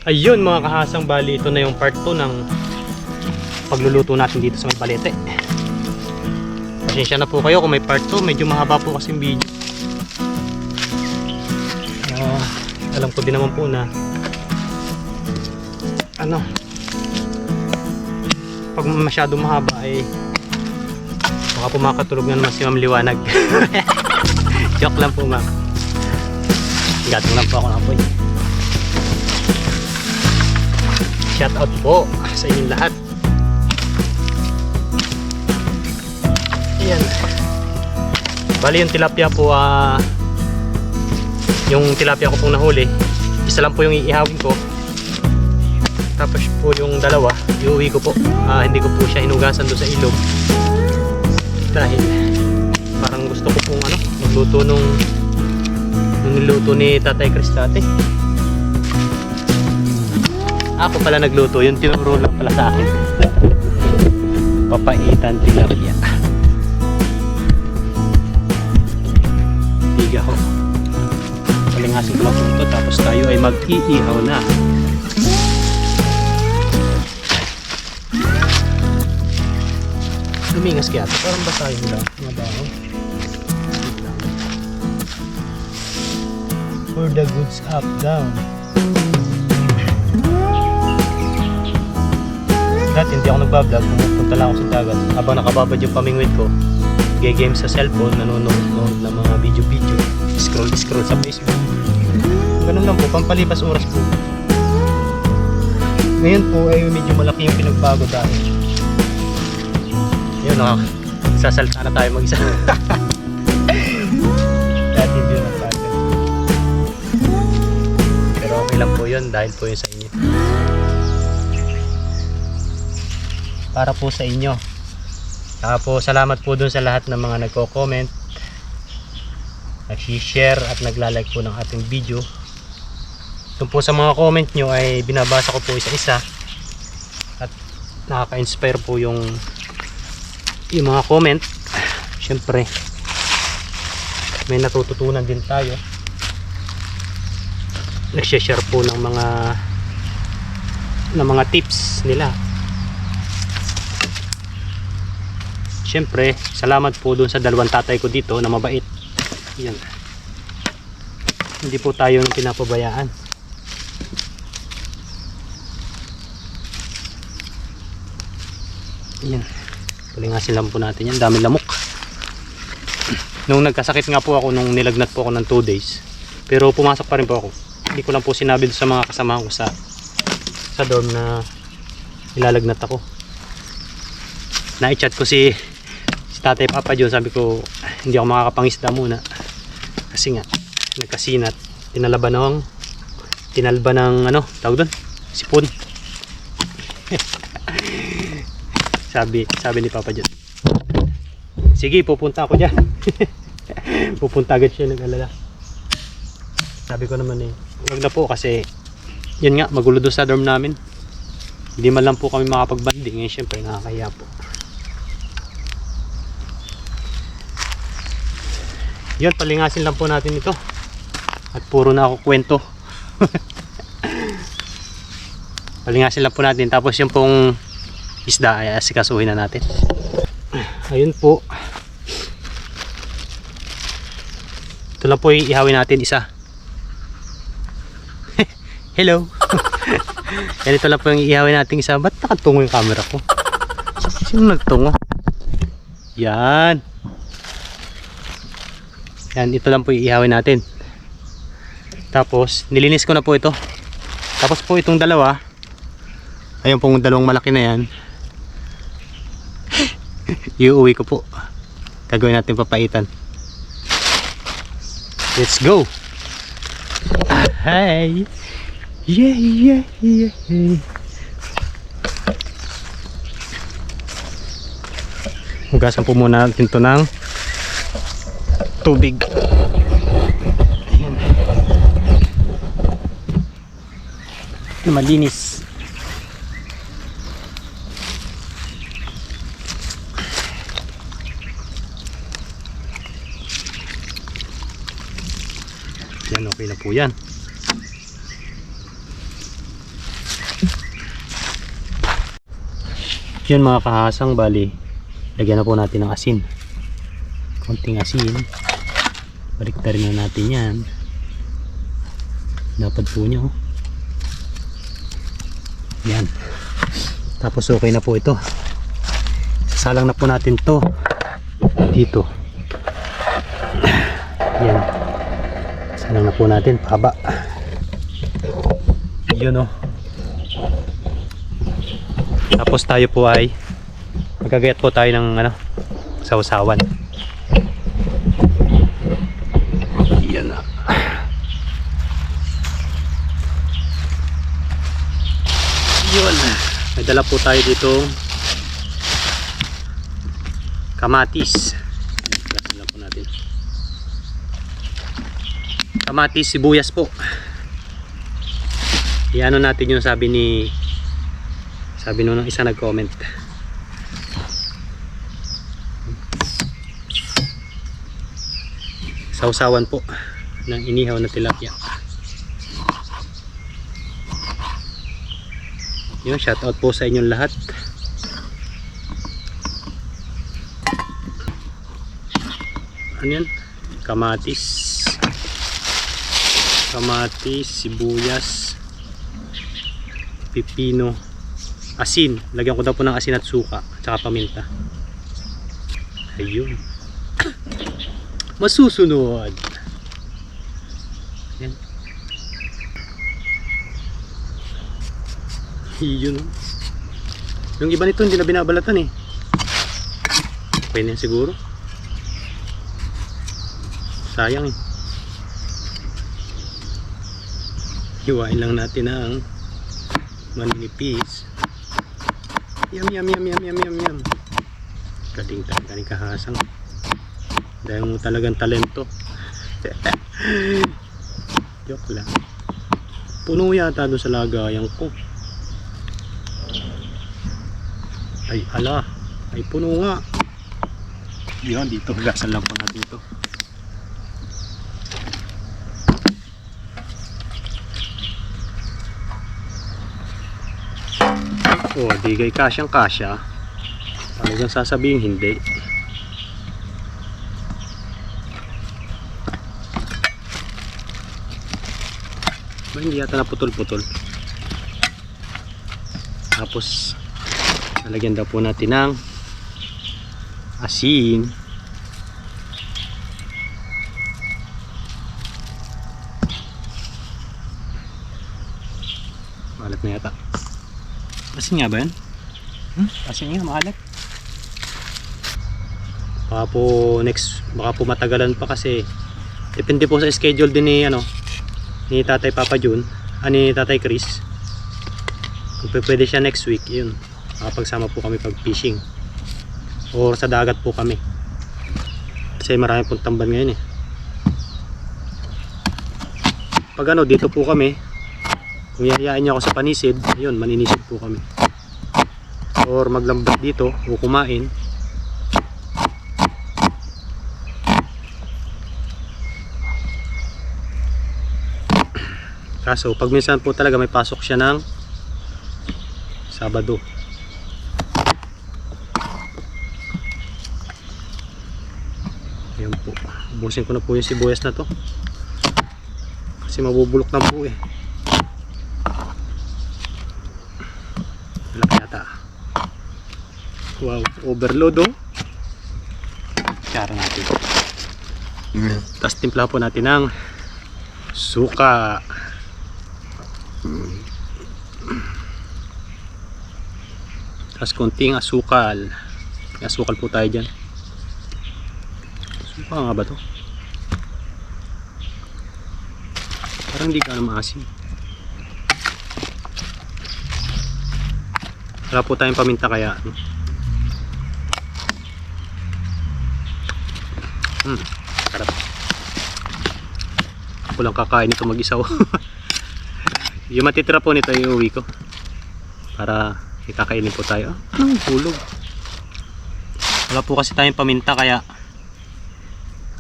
Ayun mga kahasang, bali ito na yung part 2 ng pagluluto natin dito sa may Balete. Pasensya na po kayo kung may part 2, medyo mahaba po kasing video. Alam ko din naman po na pag masyado mahaba ay baka po makatulog na naman si Ma'am Liwanag. Joke lang po, ma'am. Gatong lang po ako ng apoy. Shout out po sa inyong lahat. Ayan. Bali yung tilapia po, yung tilapia ko pong nahuli, isa lang po yung iihawin ko. Tapos po yung dalawa, iuwi ko po. Hindi ko po siya hinugasan doon sa ilog. Dahil parang gusto ko pong magluto nung niluto ni Tatay Chris dati. Ako pala nagluto, yung tinuro lang pala sa akin. Papaitan tilapia. Tiga ho. Palingasin ko lang po ito, tapos tayo ay mag-iihaw na. Lumingas kaya ito, parang basahin lang. Mabaho. For the goods up, down. Dati hindi ako nagbablog, pumunta lang ako sa dagat. Habang nakababad yung pamingwit ko, game sa cellphone, nanonood ng mga video, scroll sa Facebook. Ganun lang po, pampalipas oras po. Ngayon po ay medyo malaki yung pinagbago dahil yun, sasalta na tayo mag-isa. Dati hindi na tayo. Pero okay lang po yun dahil po yun sa inyo. Para po sa inyo. Saka po salamat po dun sa lahat ng mga nagko-comment, nag-share at nagla-like po ng ating video. Doon po sa mga comment nyo ay binabasa ko po isa-isa at nakaka-inspire po yung mga comment. Siyempre may natututunan din tayo. Nag-share po ng mga tips nila. Siyempre, salamat po dun sa dalawang tatay ko dito na mabait. Yan. Hindi po tayo pinapabayaan. Yan. Palingasin lang po natin yan. Daming lamok. Nung nagkasakit nga po ako, nung nilagnat po ako ng 2 days. Pero pumasok pa rin po ako. Hindi ko lang po sinabi sa mga kasamahan ko sa dorm na nilalagnat ako. Na-chat ko si Tatay Papa John, sabi ko hindi ako makakapangisda muna kasi nga nagkasinat, tinalba ng tawag doon, sipon. sabi ni Papa John, sige pupunta ako dyan. Pupunta agad siya, nag-alala. Sabi ko naman huwag na po kasi yun nga, magulo doon sa dorm namin, hindi man lang po kami makapagbanding. Ngayon syempre nakakahiya po. Yun, palingasin lang po natin ito. At puro na ako kwento. Palingasin lang po natin. Tapos yung pong isda ay asikasuhin na natin. Ayun po. Ito lang po ihawin natin isa. Hello. Ganito lang po yung ihawin natin isa. Ba't nakatungo yung camera ko? Sino nagtungo? Yan. Yan, ito lang po iihawin natin. Tapos, nilinis ko na po ito. Tapos po itong dalawa, ayun pong dalawang malaki na yan, iuwi ko po. Gagawin natin papaitan. Let's go! Hi! Yeah! Hugasan po muna natin ito ng tubig. Ayan. Malinis. Yan, okay na po yan. Yun mga kahasang, bali lagyan na po natin ng asin, konting asin. Baliktarin na natin yan. Dapat po nyo yan. Tapos okay na po ito. Sasalang na po natin to dito. Yan, salang na po natin pahaba. Yun o. Tapos tayo po ay magagayat po tayo ng sausawan. Yan na. Yun, may dala po tayo dito kamatis. Gasan lang po natin. Kamatis, sibuyas po. Iano natin yung sabi nung isa nag-comment. Sausawan po ng inihaw na tilapia. Yun, shout out po sa inyong lahat. Ano yan? Kamatis, sibuyas, pipino, asin. Lagyan ko daw po ng asin at suka, tsaka paminta. Ayun. Masusunod. Yan. Yun. Yung iba nito hindi na binabalatan eh. Okay na yan siguro. Sayang eh. Hiwain lang natin ang maninipis. Yum yum yum yum yum yum yum. Galing kahasang. Dahil mo talagang talento. Joke lang. Puno yata doon sa lagayan ko. Ay ala, ay puno nga. Yun, dito gasan lang po natin ito. Oh, di kay kasyang kasya. Talagang sasabihin hindi. Ba, hindi yata na putol-putol. Tapos lalagyan daw po natin ng asin. Maalat na yata. Asin nga ba yan? Asin nga, maalat. Baka po matagalan pa kasi depende po sa schedule din ni Tatay Papa Jun, ni Tatay Chris. Kung pwede siya next week, yun. Makapagsama po kami pag fishing. Or sa dagat po kami. Kasi marami pong tamban ngayon eh. Pag dito po kami, kung yayain niya ako sa panisid, ayun, maninisid po kami. Or maglambat dito o kumain. Kaso pag minsan po talaga may pasok siya ng Sabado. Ayan po. Ubusin ko na po yung sibuyas na to. Kasi mabubulok na po eh. Malaki yata. Wow, overload oh. Kara natin. Tapos timpla po natin ng suka. Tapos konting asukal. May asukal po tayo dyan. Suka nga ba to? Parang hindi ka na maasim. Wala po tayong paminta kaya sarap. Ako lang kakain ito mag-isaw. Yung matitira po nito iuwi ko para ikakainin po tayo. Hulog. Wala po kasi tayong paminta kaya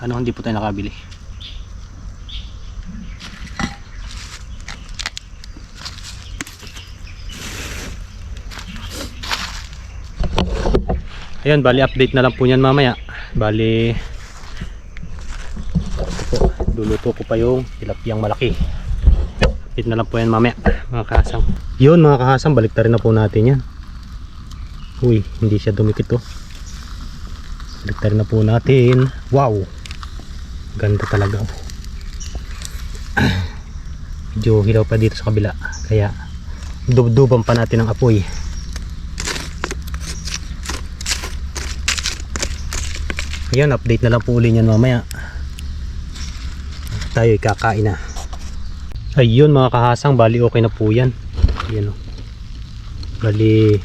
hindi po tayo nakabili. Ayan, bali update na lang po niyan mamaya. Bali luluto ko pa yung tilapiyang malaki. Update na lang po yan mamaya mga kahasang. Yun mga kahasang, balik na rin na po natin yan. Uy, hindi siya dumikit oh. Balik na rin na po natin. Wow, ganda talaga oh. Medyo hilaw pa dito sa kabila, kaya dubduban pa natin ang apoy. Ayan, update na lang po uli yan mamaya. Tayo kakain na. Ayun mga kahasang, bali okay na po yan. Ayan o. Bali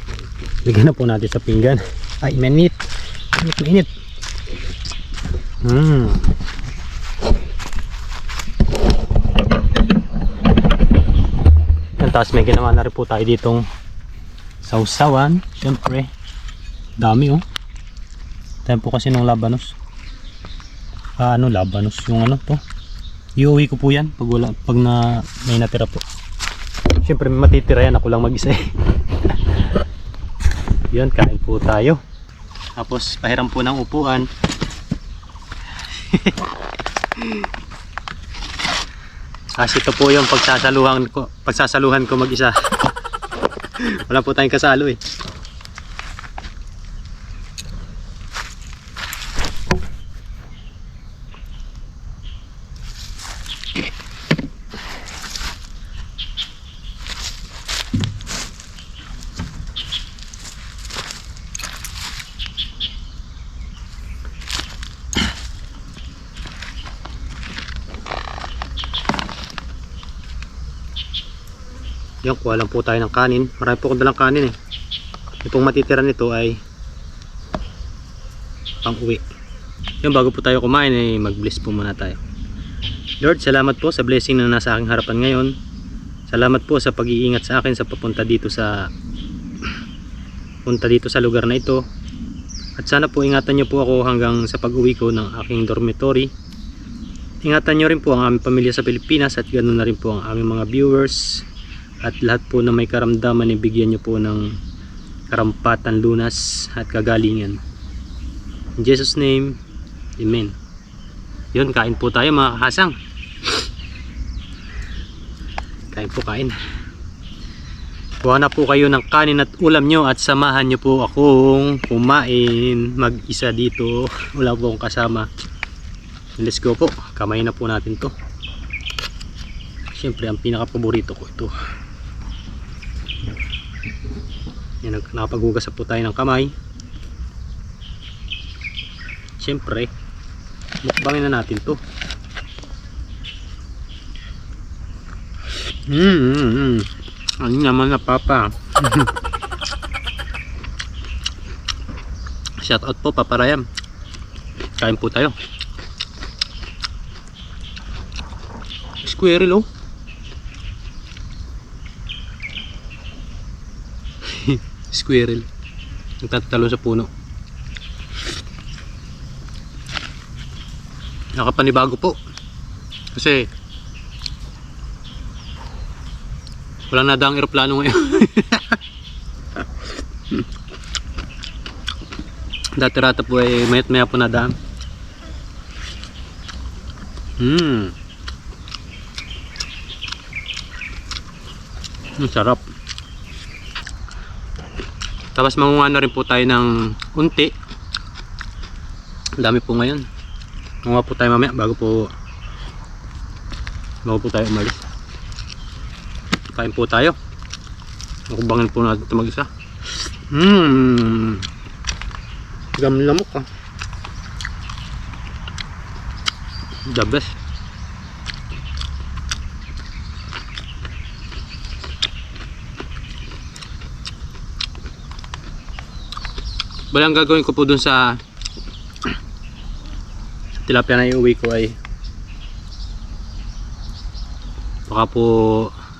lagyan na po natin sa pinggan. Ay, mainit. Mainit. Tapos may ginawa na rin po tayo ditong sausawan. Siyempre dami oh. Tayo po kasi nung labanos. Labanos yung ano to. Iuwi ko po yan pag wala, pag na may natira po. Siyempre may matitira yan, ako lang mag-isa eh. Yun, kain po tayo. Tapos pahiram po ng upuan. Kasi ito po yung pagsasaluhan ko mag-isa. Wala po tayong kasalo eh. Yan, kuha lang po tayo ng kanin. Marami po akong dalang kanin eh. Itong matitira nito ay pang uwi. Yan, bago po tayo kumain ay mag-bless po muna tayo. Lord, salamat po sa blessing na nasa aking harapan ngayon. Salamat po sa pag-iingat sa akin sa papunta dito sa lugar na ito. At sana po ingatan niyo po ako hanggang sa pag-uwi ko ng aking dormitory. Ingatan niyo rin po ang aming pamilya sa Pilipinas at ganoon na rin po ang aming mga viewers. At lahat po na may karamdaman, ibigyan nyo po ng karampatan, lunas at kagalingan. In Jesus name, Amen. Yun, kain po tayo mga kahasang. Kain po, kain. Kuha na po kayo ng kanin at ulam nyo at samahan nyo po akong kumain mag-isa dito. Wala po akong kasama. Let's go po. Kamay na po natin to. Siyempre, ang pinaka-paborito ko ito. Yan, nakapaghugas po tayo ng kamay. Siyempre mukbangin na natin to. Ano naman na papa. Shout out po Papa Rayam. Kain po tayo. Squirrel oh. Squirrel nagtatalo sa puno. Nakapanibago po kasi wala na daang eroplano ngayon. Dati-rata po ay mayat maya po na daan. Sarap. Tapos mangunga na rin po tayo ng unti. Ang dami po ngayon. Mangunga po tayo mamaya bago po tayo umalis. Kain po tayo. Nakubangin po natin ito mag-isa. Gamlamok ah. The best. Bali ang gagawin ko po dun sa tilapia na iuwi ko ay baka po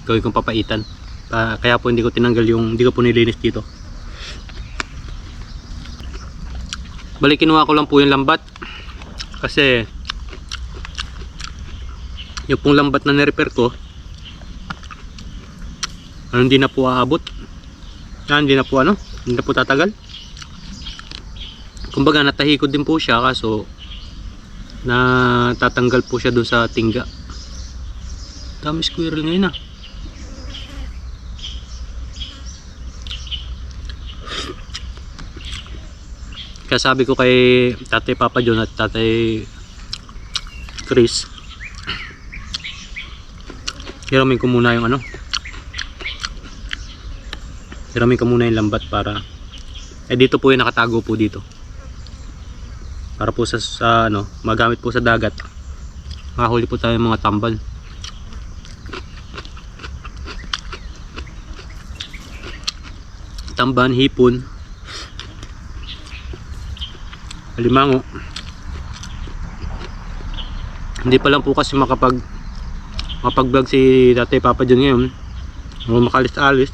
gawin kong papaitan. Kaya po hindi ko tinanggal hindi ko po nilinis dito. Bali kinuha ko lang po yung lambat kasi yung pong lambat na nirepair ko hindi na po aabot. Hindi na po tatagal. Kumbaga natahikod din po siya, kaso natatanggal po siya dun sa tingga. Dami squirrel ngayon ah. Kaya sabi ko kay Tatay Papa John at Tatay Chris, hiramin ko muna yung hiramin ko muna yung lambat para dito po yung nakatago po dito, para po sa magamit po sa dagat. Makahuli po tayo ng mga tambal. Tamban, hipon, alimango. Hindi pa lang po kasi makapag-vlog si Tatay Papa John ngayon, o makalis-alis,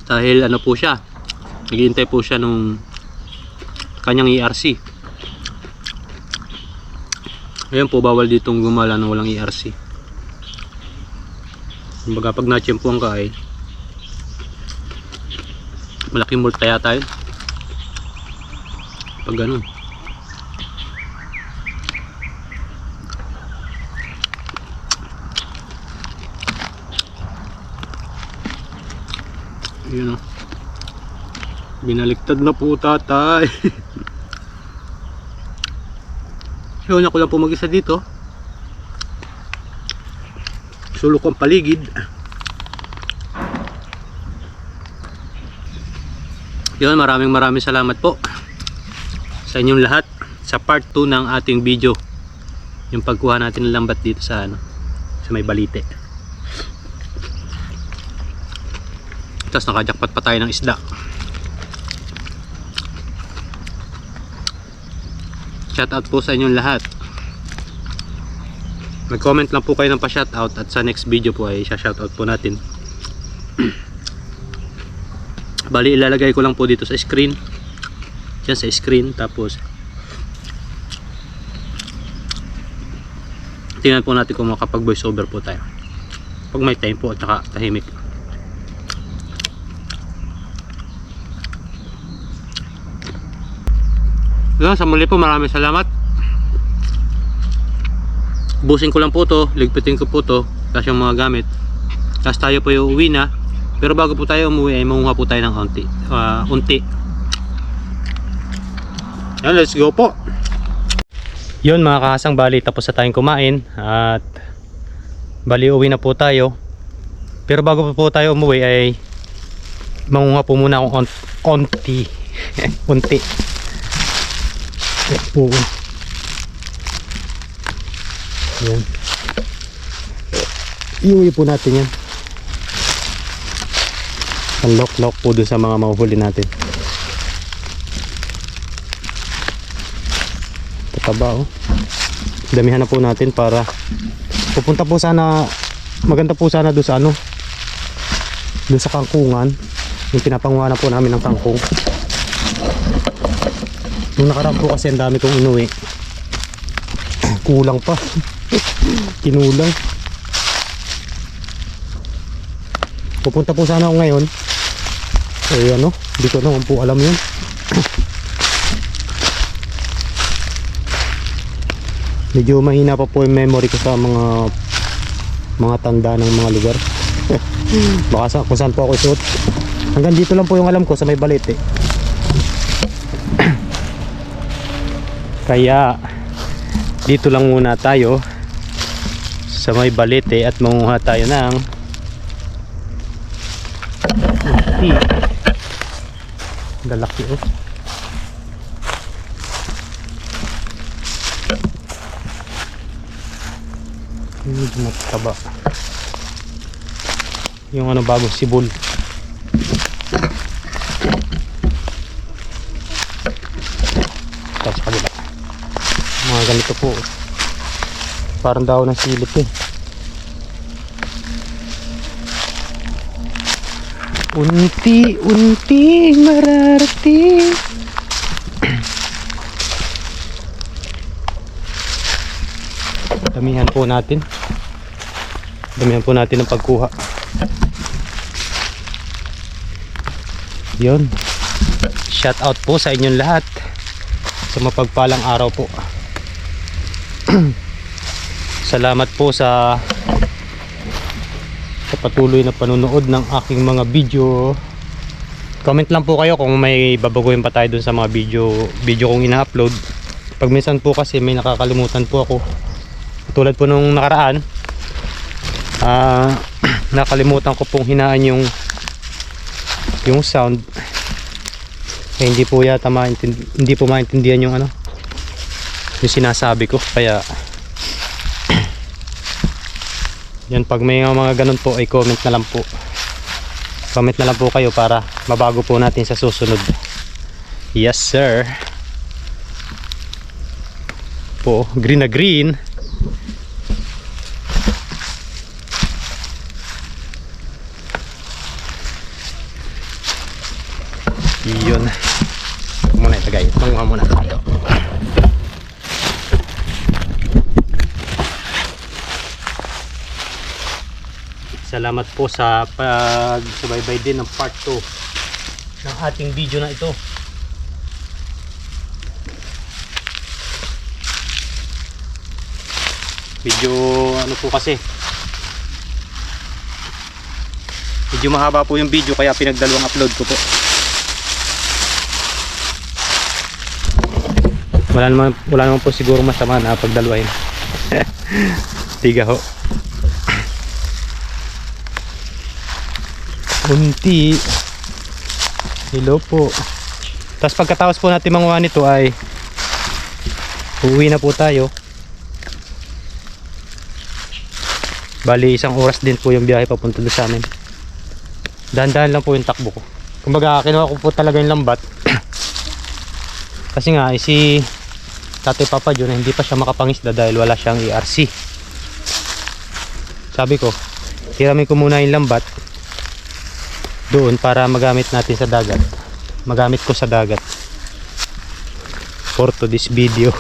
dahil po siya, naghihintay po siya nung kanyang ERC. Ngayon po bawal ditong gumala ng walang ERC. Kumbaga pag na-tiyempuan ka ay malaking multa yata yun pag ganun. Yun o, binaliktad na po tatay. Yun, ako lang po mag-isa dito, sulok ang paligid. Yun, maraming salamat po sa inyong lahat sa part 2 ng ating video, yung pagkuha natin ng lambat dito sa sa may Balite. Tapos nakajakpat pa tayo ng isda. Shout out po sa inyong lahat. Mag-comment lang po kayo ng pa-shout out at sa next video po ay shout out po natin. Bali ilalagay ko lang po dito sa screen. Diyan sa screen, tapos tingnan po natin kung makapag voice over po tayo pag may time po at saka tahimik. Yun, sa muli po maraming salamat. Busin ko lang po to, ligpitin ko po to kasi yung mga gamit, tapos tayo po yung uwi na. Pero bago po tayo umuwi ay manguha po tayo ng unti. Yan, let's go po. Yun mga kahasang, bali tapos na tayong kumain at bali uwi na po tayo. Pero bago po tayo umuwi ay manguha po muna akong unti. Unti. Po. Yan. Iuwi po natin yan. Ang lock po dun sa mga mahuhuli natin. Tataba oh. Damihan na po natin para pupunta po sana, maganda po sana dun sa dun sa kangkungan, yung pinapanguha na po namin ng kangkong. Nung nakaraan po kasi ang dami kong inuwi, kulang pa. Kinulang. Pupunta po sana ako ngayon dito naman po alam yun. Medyo mahina pa po yung memory ko sa mga tanda ng mga lugar. Baka kung saan po ako isuot. Hanggang dito lang po yung alam ko sa may Balite. Kaya dito lang muna tayo sa may Balite at manguha tayo ng galaki oh. Medyo mataba yung bagong sibol. Tapos kabila mga ganito po, parang daw ng silip unti-unti mararating. Damihan po natin ang pagkuha. Yun, Shout out po sa inyong lahat. Sa mapagpalang araw po. Salamat po sa patuloy na panunood ng aking mga video. Comment lang po kayo kung may babaguhin pa tayo dun sa mga video kong ina-upload. Pag minsan po kasi may nakakalimutan po ako. Tulad po nung nakaraan, nakalimutan ko pong hinaan yung sound. Hindi po yata hindi po maintindihan yung yung sinasabi ko, kaya yan, pag may mga ganun po ay comment na lang po kayo para mabago po natin sa susunod. Yes sir po, green na green. Yun muna, itagay, manguha muna tayo. Salamat po sa pagsubaybay din ng part 2 ng ating video na ito. Medyo po kasi, medyo mahaba po yung video, kaya pinagdalawang upload ko po. Wala naman po siguro masama na pagdalawain. Tiga ho. Unti. Hello po. Tapos pagkatapos po natin manguha nito ay uuwi na po tayo. Bali 1 oras din po yung biyahe papunta doon sa amin. Dahan-dahan lang po yung takbo ko. Kumbaga kinuha ko po talaga yung lambat. Kasi nga si Tatay Papa John hindi pa siya makapangisda dahil wala siyang ERC. Sabi ko, hiramin ko muna yung lambat doon para magamit natin sa dagat. Magamit ko sa dagat for to this video.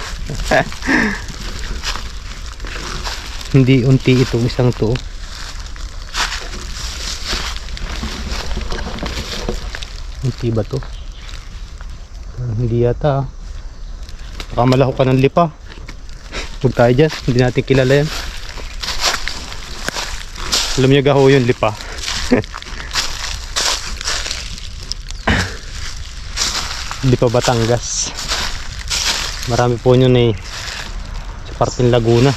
Hindi unti itong isang to. Unti ba to? Hindi yata. Baka malahok ka ng lipa. Huwag tayo dyan, hindi natin kilala yan. Alam niyo gaho yun, lipa. Hindi pa Batangas. Marami po yun sa parteng Laguna.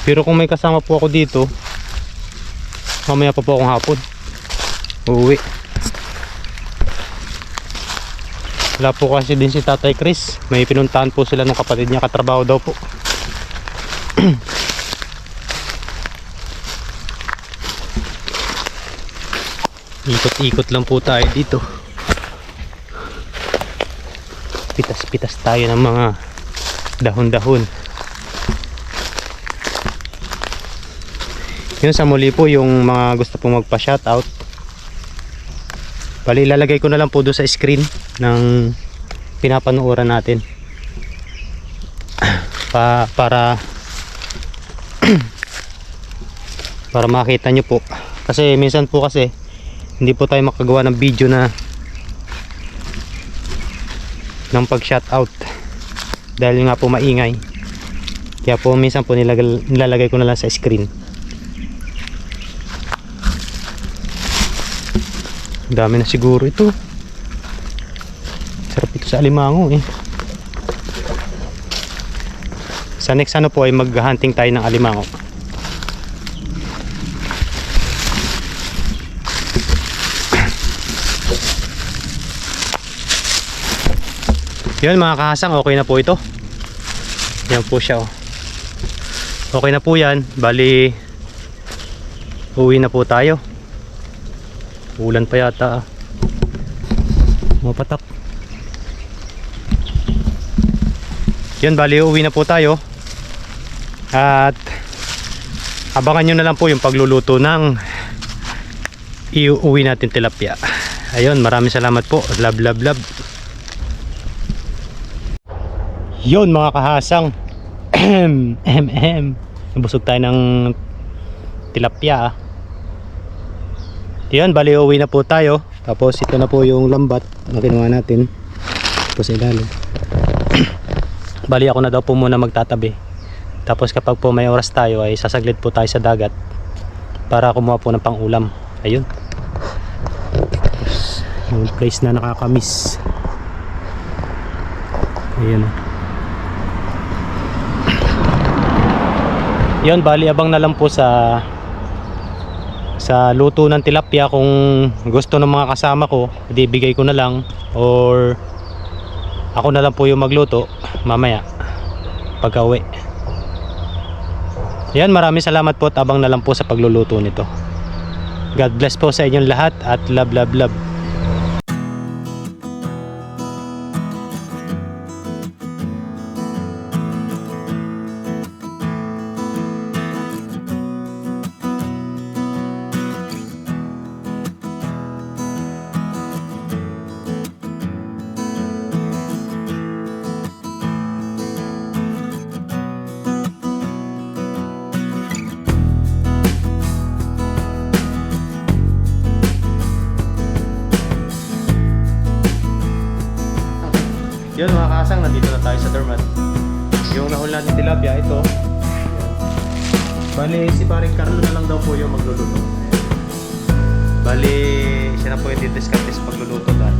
Pero kung may kasama po ako dito, mamaya pa po akong hapon uuwi. Wala po kasi din si Tatay Chris. May pinuntahan po sila ng kapatid niya, katrabaho daw po. Ikot-ikot lang po tayo dito. Pitas-pitas tayo ng mga dahon-dahon. Yun, sa muli po yung mga gusto pong magpa-shoutout, bali ilalagay ko na lang po doon sa screen ng pinapanooran natin para makita nyo po. Kasi minsan po kasi hindi po tayo makagawa ng video ng pag shoutout dahil nga po maingay, kaya po minsan po nilalagay ko na lang sa screen. Dami na siguro ito. Sarap ito sa alimango eh. Sa next po ay mag-hunting tayo ng alimango. Yun mga kahasang, okay na po ito. Yan po siya oh. Okay na po yan. Bali uwi na po tayo. Ulan pa yata. Mapatak. Yun, bali uwi na po tayo. At abangan nyo na lang po yung pagluluto ng iuwi natin tilapia. Ayun, maraming salamat po. Love, love, love. Yun mga kahasang, Nabusog tayo ng tilapia. Yan, bali uwi na po tayo. Tapos ito na po yung lambat na kinuha natin. Tapos ilalim. Bali ako na daw po muna magtatabi. Tapos kapag po may oras tayo ay sasaglit po tayo sa dagat para kumuha po ng pang-ulam. Ayun. Yung place na nakakamiss. Ayun. Yun, bali abang na lang po sa luto ng tilapia. Kung gusto ng mga kasama ko, ibibigay ko na lang, or ako na lang po yung magluto mamaya pagka uwi. Yan, maraming salamat po at abang na lang po sa pagluluto nito. God bless po sa inyong lahat at love, love, love. Yun mga kasang, nandito na tayo sa Dermat. Yung nahul natin tilapia, ito. Bali, si paring Carlo na lang daw po yung magluluto. Bali, siya na po yung didiscarte sa pagluluto dahil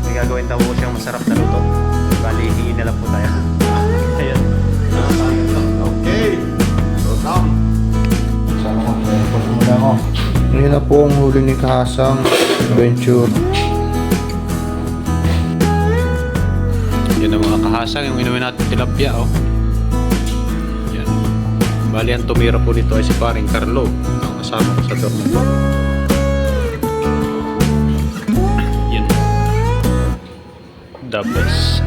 may gagawin daw po siyang masarap na luto. Bali, hingin na lang po tayo. Ayun. Okay. So, Sam. Sana ko, pagmula ko. Ngayon na po ang huli ni Kahasang Adventure. Yan ang mga kahasang, yung inuwi natin tilapia, oh. Yan. Bali, ang tumira po nito ay si paring Carlo, ang kasama ko sa dorm. Yan. The best.